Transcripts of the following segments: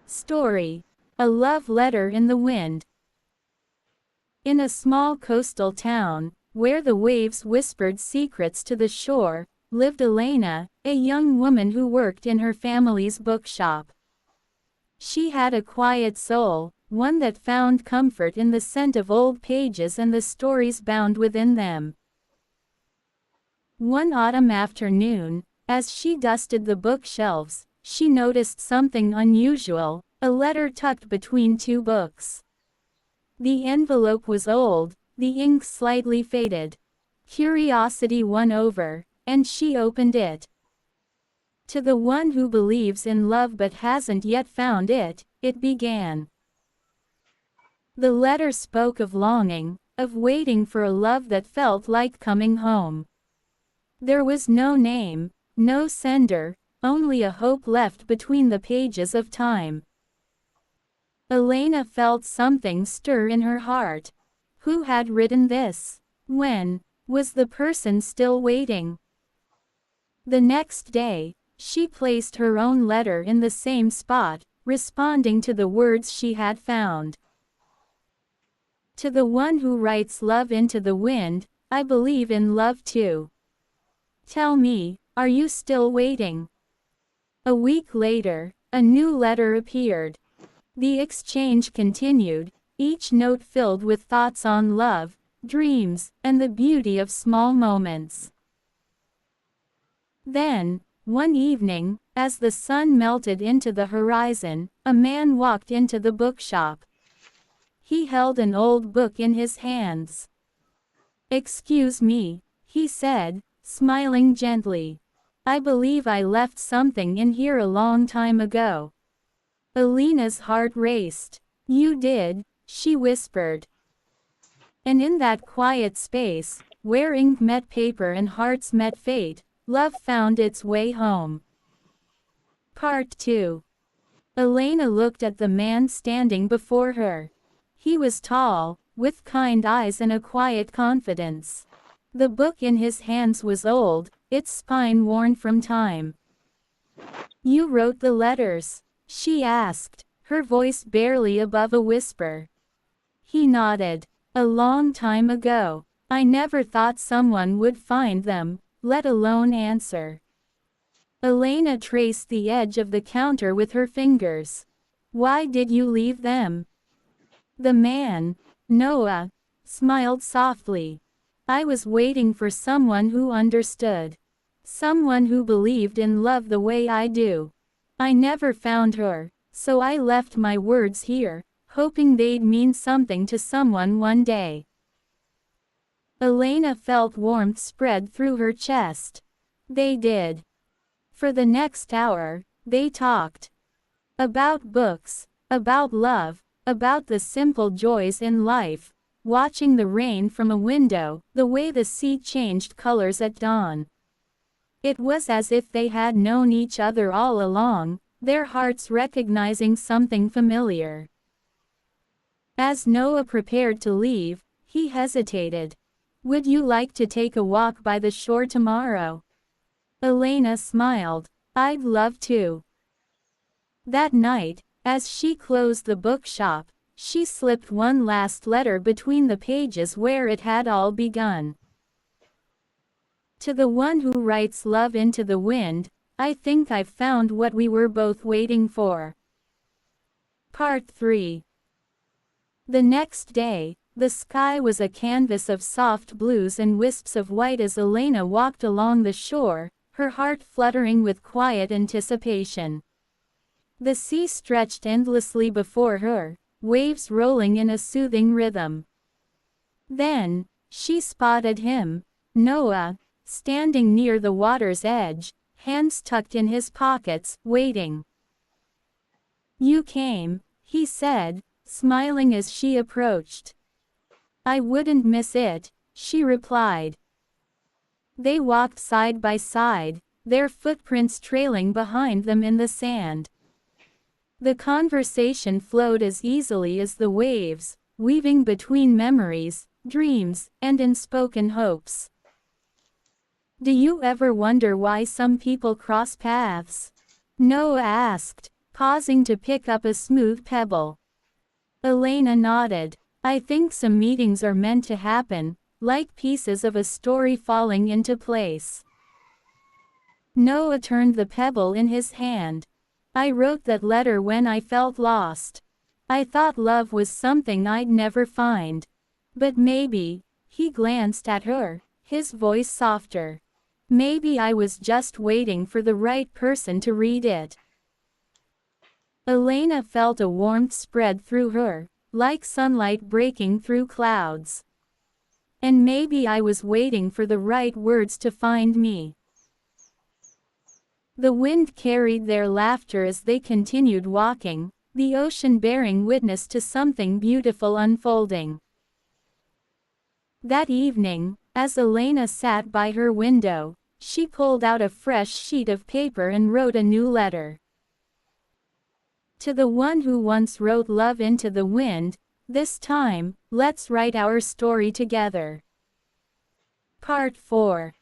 Story: A Love Letter in the Wind. In a small coastal town, where the waves whispered secrets to the shore, lived Elena, a young woman who worked in her family's bookshop. She had a quiet soul, one that found comfort in the scent of old pages and the stories bound within them. One autumn afternoon, as she dusted the bookshelves, she noticed something unusual: a letter tucked between two books. The envelope was old, the ink slightly faded. Curiosity won over, and she opened it. "To the one who believes in love but hasn't yet found it," it began. The letter spoke of longing, of waiting for a love that felt like coming home. There was no name, no sender, only a hope left between the pages of time. Elena felt something stir in her heart. Who had written this? When? Was the person still waiting? The next day, she placed her own letter in the same spot, responding to the words she had found. "To the one who writes love into the wind, I believe in love too. Tell me, are you still waiting?" A week later, a new letter appeared. The exchange continued, each note filled with thoughts on love, dreams, and the beauty of small moments. Then, one evening, as the sun melted into the horizon, a man walked into the bookshop. He held an old book in his hands. "Excuse me," he said, smiling gently. "I believe I left something in here a long time ago." Elena's heart raced. "You did," she whispered. And in that quiet space, where ink met paper and hearts met fate, love found its way home. Part 2. Elena looked at the man standing before her. He was tall, with kind eyes and a quiet confidence. The book in his hands was old, its spine worn from time. "You wrote the letters?" she asked, her voice barely above a whisper. He nodded. "A long time ago. I never thought someone would find them, let alone answer." Elena traced the edge of the counter with her fingers. "Why did you leave them?" The man, Noah, smiled softly. "I was waiting for someone who understood. Someone who believed in love the way I do. I never found her, so I left my words here, hoping they'd mean something to someone one day." Elena felt warmth spread through her chest. They did. For the next hour, they talked. About books, about love, about the simple joys in life, watching the rain from a window, the way the sea changed colors at dawn. It was as if they had known each other all along, their hearts recognizing something familiar. As Noah prepared to leave, he hesitated. "Would you like to take a walk by the shore tomorrow?" Elena smiled. "I'd love to." That night, as she closed the bookshop, she slipped one last letter between the pages where it had all begun. "To the one who writes love into the wind, I think I've found what we were both waiting for." Part 3. The next day, the sky was a canvas of soft blues and wisps of white as Elena walked along the shore, her heart fluttering with quiet anticipation. The sea stretched endlessly before her, waves rolling in a soothing rhythm. Then, she spotted him, Noah, standing near the water's edge, hands tucked in his pockets, waiting. "You came," he said, smiling as she approached. "I wouldn't miss it," she replied. They walked side by side, their footprints trailing behind them in the sand. The conversation flowed as easily as the waves, weaving between memories, dreams, and unspoken hopes. "Do you ever wonder why some people cross paths?" Noah asked, pausing to pick up a smooth pebble. Elena nodded. I think some meetings are meant to happen, like pieces of a story falling into place. Noah turned the pebble in his hand. I wrote that letter when I felt lost. I thought love was something I'd never find. But maybe, he glanced at her, his voice softer. Maybe I was just waiting for the right person to read it. Elena felt a warmth spread through her, like sunlight breaking through clouds. And maybe I was waiting for the right words to find me. The wind carried their laughter as they continued walking, the ocean bearing witness to something beautiful unfolding. That evening, as Elena sat by her window, she pulled out a fresh sheet of paper and wrote a new letter. To the one who once wrote love into the wind, this time, let's write our story together. Part 4.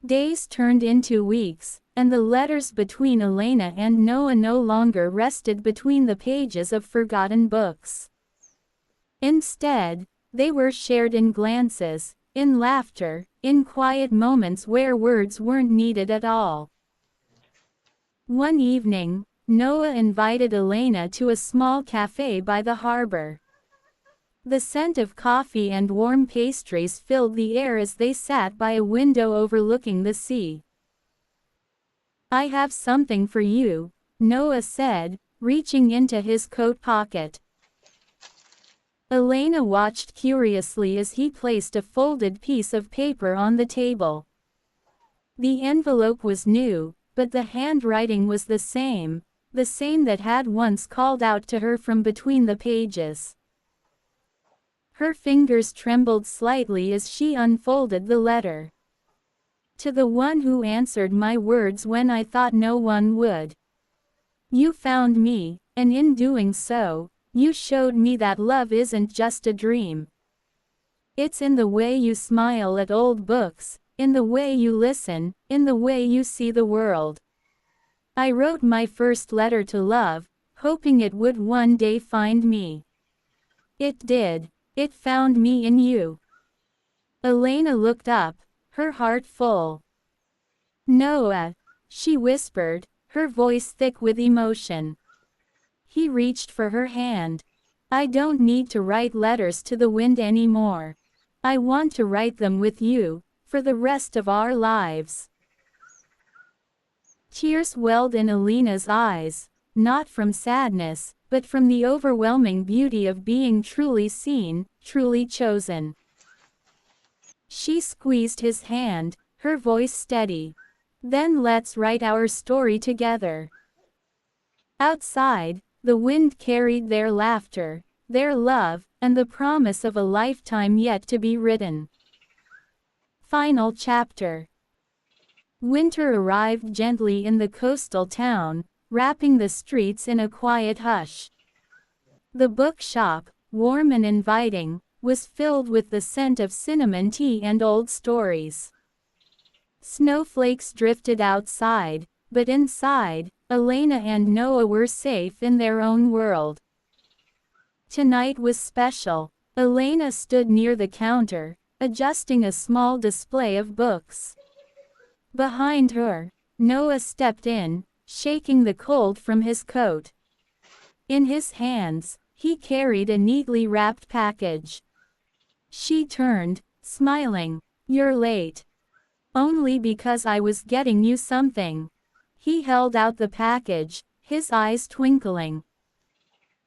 Days turned into weeks, and the letters between Elena and Noah no longer rested between the pages of forgotten books. Instead, they were shared in glances, in laughter, in quiet moments where words weren't needed at all. One evening, Noah invited Elena to a small cafe by the harbor. The scent of coffee and warm pastries filled the air as they sat by a window overlooking the sea. I have something for you, Noah said, reaching into his coat pocket. Elena watched curiously as he placed a folded piece of paper on the table. The envelope was new, but the handwriting was the same that had once called out to her from between the pages. Her fingers trembled slightly as she unfolded the letter. To the one who answered my words when I thought no one would. You found me, and in doing so, you showed me that love isn't just a dream. It's in the way you smile at old books, in the way you listen, in the way you see the world. I wrote my first letter to love, hoping it would one day find me. It did. It found me in you. Elena looked up, her heart full. Noah, she whispered, her voice thick with emotion. He reached for her hand. I don't need to write letters to the wind anymore. I want to write them with you, for the rest of our lives. Tears welled in Elena's eyes, not from sadness, but from the overwhelming beauty of being truly seen, truly chosen. She squeezed his hand, her voice steady. Then let's write our story together. Outside, the wind carried their laughter, their love, and the promise of a lifetime yet to be written. Final chapter. Winter arrived gently in the coastal town, wrapping the streets in a quiet hush. The bookshop, warm and inviting, was filled with the scent of cinnamon tea and old stories. Snowflakes drifted outside, but inside, Elena and Noah were safe in their own world. Tonight was special. Elena stood near the counter, adjusting a small display of books. Behind her, Noah stepped in, shaking the cold from his coat. In his hands, he carried a neatly wrapped package. She turned, smiling. You're late. Only because I was getting you something. He held out the package, his eyes twinkling.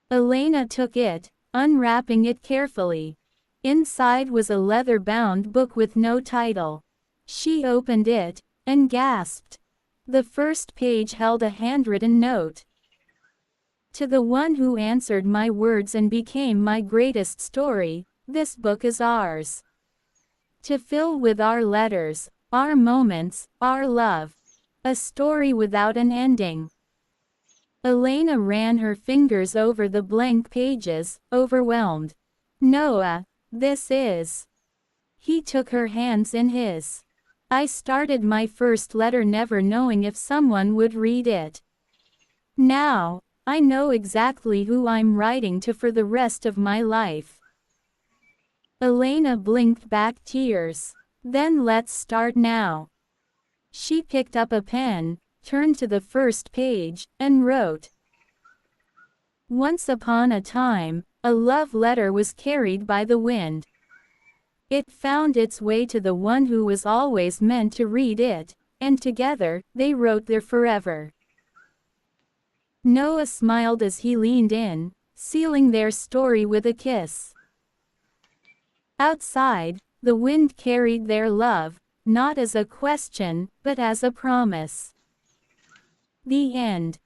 Elena took it, unwrapping it carefully. Inside was a leather-bound book with no title. She opened it, and gasped. The first page held a handwritten note. To the one who answered my words and became my greatest story, this book is ours. To fill with our letters, our moments, our love. A story without an ending. Elena ran her fingers over the blank pages, overwhelmed. Noah, this is. He took her hands in his. I started my first letter never knowing if someone would read it. Now, I know exactly who I'm writing to for the rest of my life. Elena blinked back tears. Then let's start now. She picked up a pen, turned to the first page, and wrote. Once upon a time, a love letter was carried by the wind. It found its way to the one who was always meant to read it, and together, they wrote their forever. Noah smiled as he leaned in, sealing their story with a kiss. Outside, the wind carried their love, not as a question, but as a promise. The end.